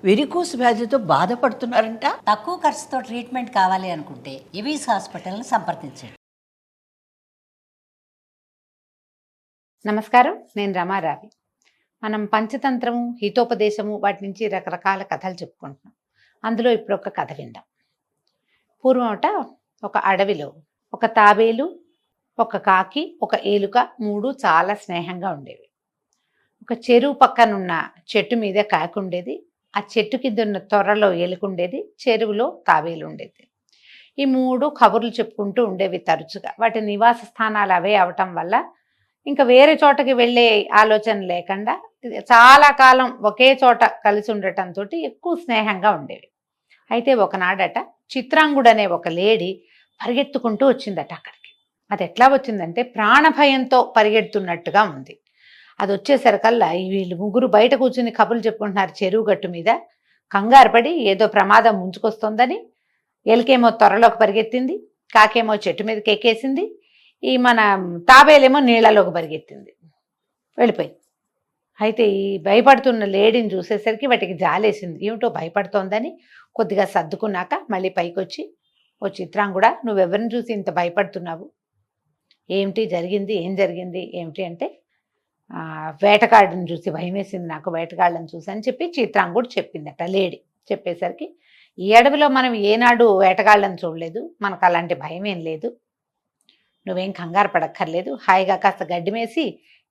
Varicose వ్యాధితో బాధపడుతున్నారంట. తక్కువ ఖర్చుతో ట్రీట్మెంట్ కావాలి అనుకుంటే ఎవిస్ హాస్పిటల్ని సంప్రదించండి. నమస్కారం, నేను రమారావి. మనం పంచతంత్రము, హితోపదేశము వాటి నుంచి రకరకాల కథలు చెప్పుకుంటున్నాం. అందులో ఇప్పుడు ఒక కథ విందాం. పూర్వమట ఒక అడవిలో ఒక తాబేలు, ఒక కాకి, ఒక ఏలుక మూడు చాలా స్నేహంగా ఉండేవి. ఒక చెరువు పక్కనున్న చెట్టు మీద కాకి ఉండేది, ఆ చెట్టు కింద ఉన్న తొర్రలో ఏలుకుండేది, చెరువులో తాబేలు ఉండేది. ఈ మూడు కబుర్లు చెప్పుకుంటూ ఉండేవి తరచుగా. వాటి నివాస స్థానాలు అవే అవటం వల్ల ఇంకా వేరే చోటకి వెళ్ళే ఆలోచన లేకుండా చాలా కాలం ఒకే చోట కలిసి ఉండటంతో ఎక్కువ స్నేహంగా ఉండేవి. అయితే ఒకనాడట చిత్రాంగుడు అనే ఒక లేడీ పరిగెత్తుకుంటూ వచ్చిందట అక్కడికి. అది ఎట్లా వచ్చిందంటే ప్రాణభయంతో పరిగెడుతున్నట్టుగా ఉంది. అది వచ్చేసరికల్లా వీళ్ళు ముగ్గురు బయట కూర్చుని కబుర్లు చెప్పుకుంటున్నారు చెరువు గట్టు మీద. కంగారు పడి ఏదో ప్రమాదం ముంచుకొస్తుందని ఎలుకేమో త్వరలోకి పరిగెత్తింది, కాకేమో చెట్టు మీదకి ఎక్కేసింది, ఈ మన తాబేలేమో నీళ్లలోకి పరిగెత్తింది, వెళ్ళిపోయింది. అయితే ఈ భయపడుతున్న లేడీని చూసేసరికి వాటికి జాలేసింది. ఏమిటో భయపడుతోందని కొద్దిగా సర్దుకున్నాక మళ్ళీ పైకి వచ్చి, ఓ చిత్రాంగుడా, నువ్వెవరిని చూసి ఇంత భయపడుతున్నావు, ఏమిటి జరిగింది, ఏం జరిగింది ఏమిటి అంటే, వేటగాడిని చూసి భయం వేసింది నాకు, వేటగాళ్ళని చూసి అని చెప్పి చిత్రాంగుడు చెప్పిందట లేడీ. చెప్పేసరికి ఈ అడవిలో మనం ఏనాడు వేటగాళ్ళని చూడలేదు, మనకు అలాంటి భయం ఏం లేదు, నువ్వేం కంగారు పడక్కర్లేదు, హాయిగా కాస్త గడ్డి మేసి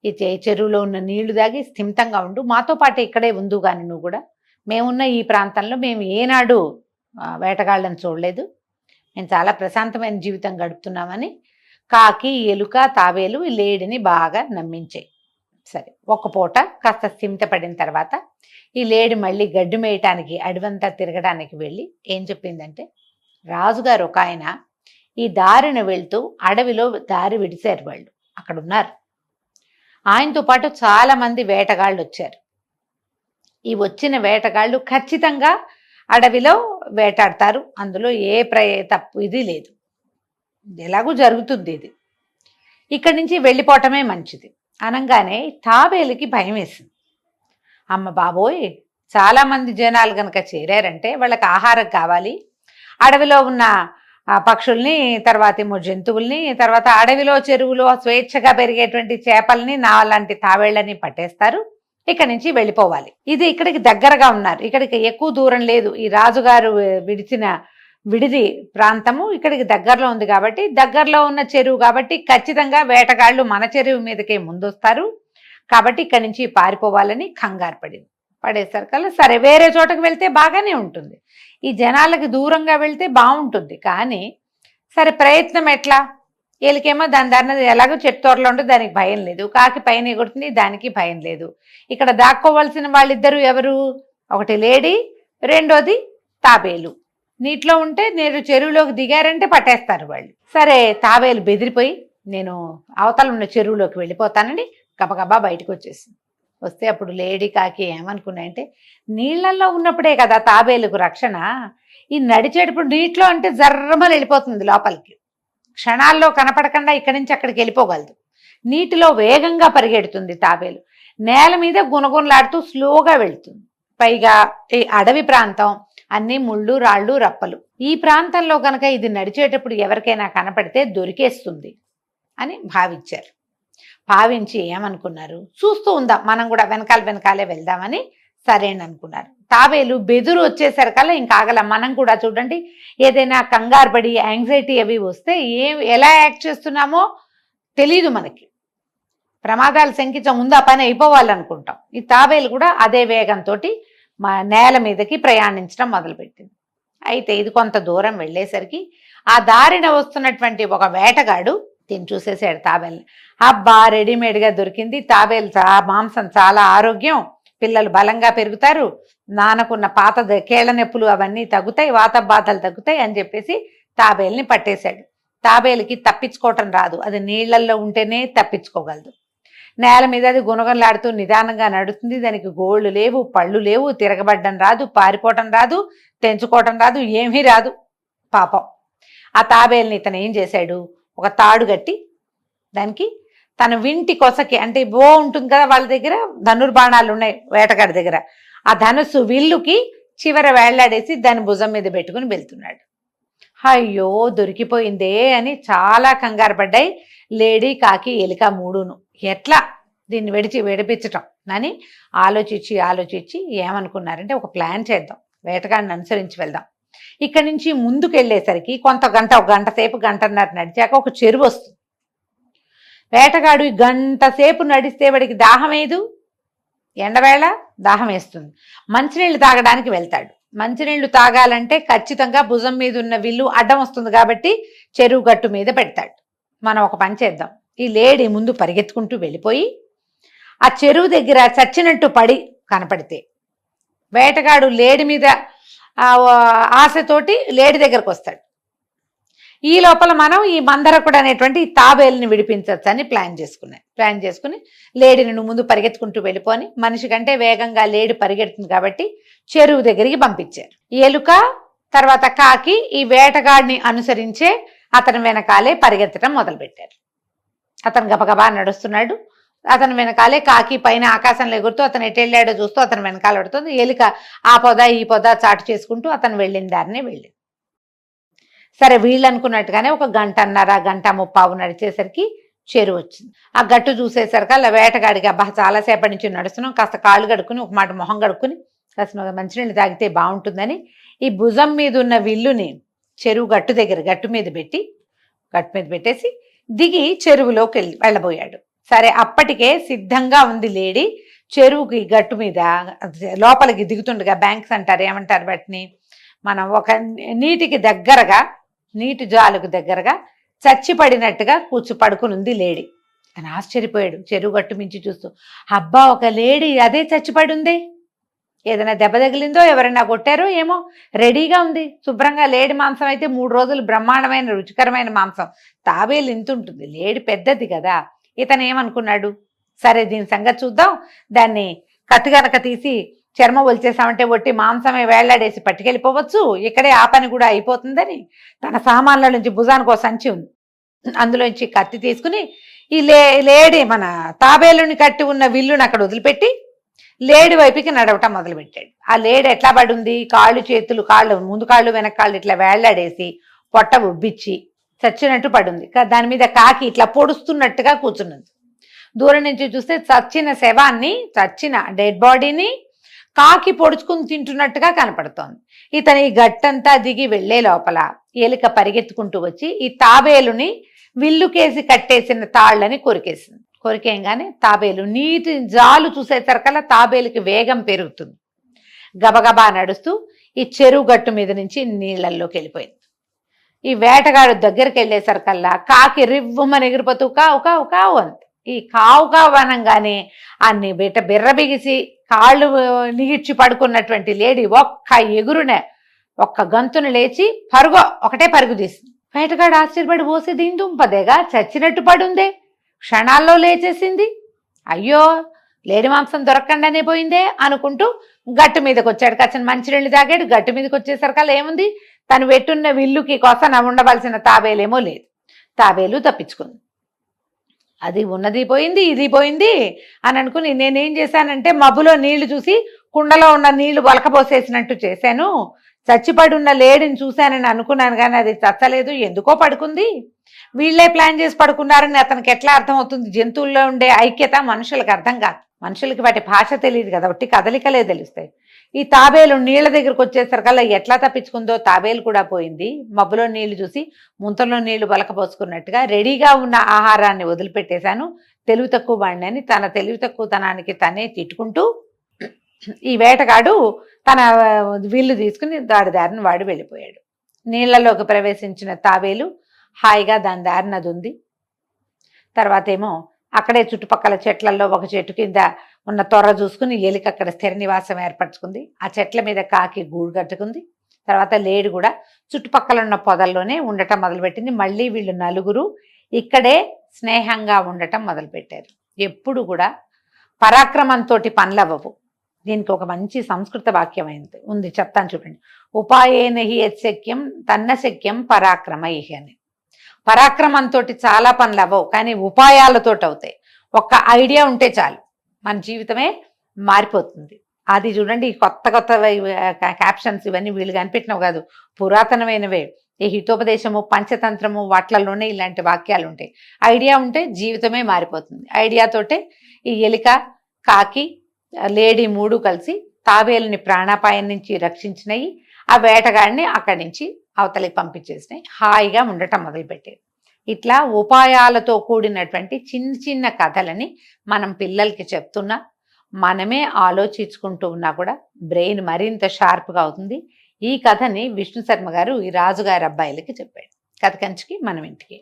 ఈ చెరువులో ఉన్న నీళ్లు దాగి స్థిమితంగా ఉండు, మాతో పాటు ఇక్కడే ఉండు, కానీ నువ్వు కూడా మేమున్న ఈ ప్రాంతంలో మేము ఏనాడు వేటగాళ్ళని చూడలేదు, మేము చాలా ప్రశాంతమైన జీవితం గడుపుతున్నామని కాకి, ఎలుక, తాబేలు ఈ లేడీని బాగా నమ్మించాయి. సరే, ఒక పూట కాస్త స్థిమితపడిన తర్వాత ఈ లేడీ మళ్ళీ గడ్డి మేయటానికి అడవంతా తిరగడానికి వెళ్ళి ఏం చెప్పిందంటే, రాజుగారు ఒక ఆయన ఈ దారిని వెళ్తూ అడవిలో దారి విడిచారు, వాళ్ళు అక్కడ ఉన్నారు, ఆయనతో పాటు చాలా మంది వేటగాళ్ళు వచ్చారు. ఈ వచ్చిన వేటగాళ్ళు ఖచ్చితంగా అడవిలో వేటాడతారు, అందులో ఏ తప్పు ఇది లేదు, ఎలాగూ జరుగుతుంది, ఇది ఇక్కడి నుంచి వెళ్ళిపోవటమే మంచిది అనగానే తాబేలుకి భయం వేసింది. అమ్మ బాబోయ్, చాలామంది జనాలు కనుక చేరారంటే వాళ్ళకి ఆహారం కావాలి, అడవిలో ఉన్న పక్షుల్ని, తర్వాత ఏమో జంతువుల్ని, తర్వాత అడవిలో చెరువులో స్వేచ్ఛగా పెరిగేటువంటి చేపల్ని, నా లాంటి తావేళ్ళని పట్టేస్తారు, ఇక్కడి నుంచి వెళ్ళిపోవాలి. ఇది ఇక్కడికి దగ్గరగా ఉన్నారు, ఇక్కడికి ఎక్కువ దూరం లేదు, ఈ రాజుగారు విడిచిన విడిది ప్రాంతము ఇక్కడికి దగ్గరలో ఉంది కాబట్టి, దగ్గరలో ఉన్న చెరువు కాబట్టి ఖచ్చితంగా వేటగాళ్ళు మన చెరువు మీదకే ముందొస్తారు, కాబట్టి ఇక్కడి నుంచి పారిపోవాలని కంగారు పడేసరికల్లా సరే వేరే చోటకు వెళ్తే బాగానే ఉంటుంది, ఈ జనాలకి దూరంగా వెళ్తే బాగుంటుంది, కానీ సరే ప్రయత్నం ఎట్లా, వీళ్ళకేమో దాని దారిని ఎలాగో చెట్టుతోరలో ఉంటుంది, దానికి భయం లేదు, కాకి పైన ఎగురుతుంది, దానికి భయం లేదు. ఇక్కడ దాక్కోవలసిన వాళ్ళిద్దరూ ఎవరు, ఒకటి లేడీ, రెండోది తాబేలు. నీటిలో ఉంటే నేను చెరువులోకి దిగారంటే పట్టేస్తారు వాళ్ళు. సరే తాబేలు బెదిరిపోయి నేను అవతల ఉన్న చెరువులోకి వెళ్ళిపోతానని గబగబా బయటకు వచ్చేసింది. వస్తే అప్పుడు లేడీ, కాకి ఏమనుకున్నాయంటే, నీళ్లలో ఉన్నప్పుడే కదా తాబేలుకు రక్షణ, ఈ నడిచేటప్పుడు నీటిలో అంటే జర్రమని వెళ్ళిపోతుంది లోపలికి, క్షణాల్లో కనపడకుండా ఇక్కడి నుంచి అక్కడికి వెళ్ళిపోగలదు, నీటిలో వేగంగా పరిగెడుతుంది తాబేలు, నేల మీద గునగునలాడుతూ స్లోగా వెళ్తుంది, పైగా ఈ అడవి ప్రాంతం అన్ని ముళ్ళు, రాళ్ళు, రప్పలు, ఈ ప్రాంతంలో కనుక ఇది నడిచేటప్పుడు ఎవరికైనా కనపడితే దొరికేస్తుంది అని భావించారు. భావించి ఏమనుకున్నారు, చూస్తూ ఉందాం, మనం కూడా వెనకాలే వెళ్దామని సరేననుకున్నారు. తాబేలు బెదురు వచ్చేసరికల్లా ఇంకా ఆగల, మనం కూడా చూడండి ఏదైనా కంగారు పడి యాంగ్జైటీ అవి వస్తే ఎలా యాక్ట్ చేస్తున్నామో తెలీదు మనకి, ప్రమాదాల సంఖ్య ముందు ఆ పని అయిపోవాలనుకుంటాం. ఈ తాబేలు కూడా అదే వేగంతో నేల మీదకి ప్రయాణించడం మొదలుపెట్టింది. అయితే ఇది కొంత దూరం వెళ్ళేసరికి ఆ దారిన వస్తున్నటువంటి ఒక వేటగాడు దీన్ని చూసేసాడు తాబేల్ని. అబ్బా, రెడీమేడ్గా దొరికింది తాబేలు, మాంసం చాలా ఆరోగ్యం, పిల్లలు బలంగా పెరుగుతారు, నాన్నకున్న పాత కేళ్ల నొప్పులు అవన్నీ తగ్గుతాయి, వాత బాధలు తగ్గుతాయి అని చెప్పేసి తాబేల్ని పట్టేశాడు. తాబేలుకి తప్పించుకోవటం రాదు, అది నీళ్లలో ఉంటేనే తప్పించుకోగలదు. నేల మీద అది గునగలాడుతూ నిదానంగా నడుస్తుంది, దానికి గోళ్ళు లేవు, పళ్ళు లేవు, తిరగబడ్డం రాదు, పారిపోవటం రాదు, తెంచుకోవటం రాదు, ఏమీ రాదు పాపం. ఆ తాబేల్ని ఇతను ఏం చేశాడు, ఒక తాడు కట్టి దానికి తన వింటి కొసకి, అంటే బో ఉంటుంది కదా వాళ్ళ దగ్గర, ధనుర్బాణాలు ఉన్నాయి వేటగాడి దగ్గర, ఆ ధనుస్సు విల్లుకి చివర వేళ్లాడేసి దాని భుజం మీద పెట్టుకుని వెళ్తున్నాడు. అయ్యో దొరికిపోయిందే అని చాలా కంగారు పడ్డాయి లేడీ, కాకి, ఎలుక మూడును. ఎట్లా దీన్ని విడిపించటం అని ఆలోచించి ఏమనుకున్నారంటే ఒక ప్లాన్ చేద్దాం, వేటగాడిని అనుసరించి వెళ్దాం. ఇక్కడి నుంచి ముందుకు వెళ్ళేసరికి ఒక గంట సేపు, గంటన్నర నడిచాక ఒక చెరువు వస్తుంది. వేటగాడు గంట సేపు నడిస్తే వాడికి దాహం వేయదు, ఎండవేళ దాహం వేస్తుంది. మంచినీళ్ళు తాగడానికి వెళ్తాడు. మంచినీళ్లు తాగాలంటే ఖచ్చితంగా భుజం మీద ఉన్న విల్లు అడ్డం వస్తుంది కాబట్టి చెరువు గట్టు మీద పెడతాడు. మనం ఒక పని చేద్దాం, ఈ లేడీ ముందు పరిగెత్తుకుంటూ వెళ్ళిపోయి ఆ చెరువు దగ్గర చచ్చినట్టు పడి కనపడితే వేటగాడు లేడి మీద ఆశతోటి లేడి దగ్గరకు వస్తాడు. ఈ లోపల మనం ఈ మందరకుడు అనేటువంటి తాబేలుని విడిపించవచ్చు అని ప్లాన్ చేసుకుని లేడిని నువ్వు ముందు పరిగెత్తుకుంటూ వెళ్ళిపోని, మనిషి కంటే వేగంగా లేడి పరిగెడుతుంది కాబట్టి చెరువు దగ్గరికి పంపించారు. ఎలుక తర్వాత కాకి ఈ వేటగాడిని అనుసరించే అతని వెనకాలే పరిగెత్తడం మొదలుపెట్టారు. అతను గబగబా నడుస్తున్నాడు. అతని వెనకాలే కాకి పైన ఆకాశంలో ఎగురుతూ అతను ఎటు వెళ్ళాడో చూస్తూ అతను వెనకాల పడుతుంది. ఎలుక ఆ పొద ఈ పొద చాటు చేసుకుంటూ అతను వెళ్ళిన దారినే వెళ్ళింది. సరే వీళ్ళు అనుకున్నట్టుగానే ఒక గంట ముప్పావు నడిచేసరికి చెరువు వచ్చింది. ఆ గట్టు చూసేసరికి అలా వేటగాడికి అబ్బా చాలాసేపటి నుంచి నడుస్తున్నాం, కాస్త కాళ్ళు కడుక్కుని ఒక మాట మొహం కడుక్కుని కాస్త మంచినీళ్ళు తాగితే బాగుంటుందని ఈ భుజం మీద ఉన్న విల్లుని చెరువు గట్టు మీద పెట్టేసి దిగి చెరువులోకి వెళ్ళబోయాడు. సరే అప్పటికే సిద్ధంగా ఉంది లేడీ. చెరువుకి గట్టు మీద లోపలికి దిగుతుండగా బ్యాంక్స్ అంటారు, ఏమంటారు వాటిని, మనం ఒక నీటి జాలుకు దగ్గరగా చచ్చిపడినట్టుగా పడుకుని ఉంది లేడీ అని ఆశ్చర్యపోయాడు. చెరువు గట్టు మించి చూస్తూ అబ్బా ఒక లేడీ అదే చచ్చిపడి ఉంది, ఏదైనా దెబ్బ తగిలిందో ఎవరైనా కొట్టారో ఏమో, రెడీగా ఉంది శుభ్రంగా. లేడి మాంసం అయితే 3 రోజులు బ్రహ్మాండమైన రుచికరమైన మాంసం, తాబేలు ఇంత ఉంటుంది, లేడి పెద్దది కదా. ఇతను ఏమనుకున్నాడు, సరే దీని సంగతి చూద్దాం, దాన్ని కత్తి గనక తీసి చర్మం ఒలిచేసామంటే ఒట్టి మాంసమే వేళ్లాడేసి పట్టుకెళ్ళిపోవచ్చు, ఇక్కడే ఆ పని కూడా అయిపోతుందని తన సామాన్ల నుంచి భుజానికి ఒక సంచి ఉంది, అందులోంచి కత్తి తీసుకుని ఈ లేడి మన తాబేలుని కట్టి ఉన్న విల్లుని అక్కడ వదిలిపెట్టి లేడి వైపుకి నడవటం మొదలుపెట్టాడు. ఆ లేడి ఎట్లా పడుంది, కాళ్ళు ముందు కాళ్ళు వెనక కాళ్ళు ఇట్లా వేళ్లాడేసి పొట్ట ఉబ్బిచ్చి చచ్చినట్టు పడుంది. దాని మీద కాకి ఇట్లా పొడుస్తున్నట్టుగా కూర్చున్నది. దూరం నుంచి చూస్తే చచ్చిన డెడ్ బాడీని కాకి పొడుచుకుని తింటున్నట్టుగా కనపడుతోంది. ఇతను ఈ గట్టంతా దిగి వెళ్లే లోపల ఎలుక పరిగెత్తుకుంటూ వచ్చి ఈ తాబేలుని విల్లుకేసి కట్టేసిన తాళ్ళని కొరికేయంగానే తాబేలు నీటి జాలు చూసేసరికల్లా తాబేలుకి వేగం పెరుగుతుంది. గబగబా నడుస్తూ ఈ చెరువు గట్టు మీద నుంచి నీళ్లల్లోకి వెళ్ళిపోయింది. ఈ వేటగాడు దగ్గరికి వెళ్ళేసరికల్లా కాకి రివ్వుమని ఎగిరిపోతూ కావు కావు కావు అంతే. ఈ కావు కావు అనగానే అన్ని బిర్ర బిగిసి కాళ్ళు నీడ్చి పడుకున్నటువంటి లేడీ ఒక్క గంతును లేచి ఒకటే పరుగు తీసింది. వేటగాడు ఆశ్చర్యపడి పోసి దీని దుంపదేగా చచ్చినట్టు పడుందే, క్షణాల్లో లేచేసింది, అయ్యో లేడి మాంసం దొరకకుండానే పోయిందే అనుకుంటూ గట్టు మీదకి వచ్చాడు. కాసిన మంచినీళ్ళు తాగాడు. గట్టు మీదకి వచ్చేసరికల్లా ఏముంది, తను పెట్టున్న విల్లుకి కోసం ఉండవలసిన తాబేలేమో లేదు. తాబేలు తప్పించుకుంది. అది ఉన్నది పోయింది, ఇది పోయింది అని అనుకుని నేనేం చేశానంటే మబ్బులో నీళ్లు చూసి కుండలో ఉన్న నీళ్లు వలకపోసేసినట్టు చేశాను. చచ్చిపడి ఉన్న లేడిని చూశానని అనుకున్నాను కానీ అది చచ్చలేదు, ఎందుకో పడుకుంది. వీళ్ళే ప్లాన్ చేసి పడుకున్నారని అతనికి ఎట్లా అర్థం అవుతుంది? జంతువుల్లో ఉండే ఐక్యత మనుషులకు అర్థం కాదు. మనుషులకి వాటి భాష తెలియదు కదా, ఒట్టి కదలికలే తెలుస్తాయి. ఈ తాబేలు నీళ్ల దగ్గరకు వచ్చేసరికల్లా ఎట్లా తప్పించుకుందో తాబేలు కూడా పోయింది. మబ్బులో నీళ్లు చూసి ముంతలో నీళ్లు బలకపోసుకున్నట్టుగా రెడీగా ఉన్న ఆహారాన్ని వదిలిపెట్టేశాను, తెలివి తక్కువ వాడిని అని తన తెలివి తక్కువతనానికి తనే తిట్టుకుంటూ ఈ వేటగాడు తన విల్లు తీసుకుని దారిని వాడు వెళ్ళిపోయాడు. నీళ్లలోకి ప్రవేశించిన తాబేలు హాయిగా దాని దారిన అది ఉంది. తర్వాత ఏమో అక్కడే చుట్టుపక్కల చెట్లలో ఒక చెట్టు కింద ఉన్న తొర్ర చూసుకుని ఎలిక అక్కడ స్థిర నివాసం ఏర్పరచుకుంది. ఆ చెట్ల మీద కాకి గూడు కట్టుకుంది. తర్వాత లేడి కూడా చుట్టుపక్కల ఉన్న పొదల్లోనే ఉండటం మొదలుపెట్టింది. మళ్ళీ వీళ్ళు నలుగురు ఇక్కడే స్నేహంగా ఉండటం మొదలుపెట్టారు. ఎప్పుడు కూడా పరాక్రమంతో పనులవ్వవు. దీనికి ఒక మంచి సంస్కృత వాక్యం ఉంది, చెప్తాను చూడండి. ఉపాయేన హి యత్శక్యం తన్న శక్యం పరాక్రమై అని. పరాక్రమంతో చాలా పనులు అవ్వవు, కానీ ఉపాయాలతో అవుతాయి. ఒక్క ఐడియా ఉంటే చాలు, మన జీవితమే మారిపోతుంది. అది చూడండి, ఈ కొత్త కొత్త క్యాప్షన్స్ ఇవన్నీ వీళ్ళు కనిపెట్టినవి కాదు, పురాతనమైనవే. ఈ హితోపదేశము, పంచతంత్రము వాట్లలోనే ఇలాంటి వాక్యాలు ఉంటాయి. ఐడియా ఉంటే జీవితమే మారిపోతుంది. ఐడియాతోటే ఈ ఎలిక, కాకి, లేడీ మూడు కలిసి తాబేలుని ప్రాణాపాయం నుంచి రక్షించినాయి. ఆ వేటగాడిని అక్కడి నుంచి అవతలికి పంపించేసినాయి. హాయిగా ఉండటం మొదలుపెట్టాయి. ఇట్లా ఉపాయాలతో కూడినటువంటి చిన్న చిన్న కథలని మనం పిల్లలకి చెప్తున్నా, మనమే ఆలోచించుకుంటూ ఉన్నా కూడా బ్రెయిన్ మరింత షార్ప్గా అవుతుంది. ఈ కథని విష్ణు శర్మ గారు ఈ రాజుగారి అబ్బాయిలకి చెప్పాడు. కథ కంచికి మనం ఇంటికి.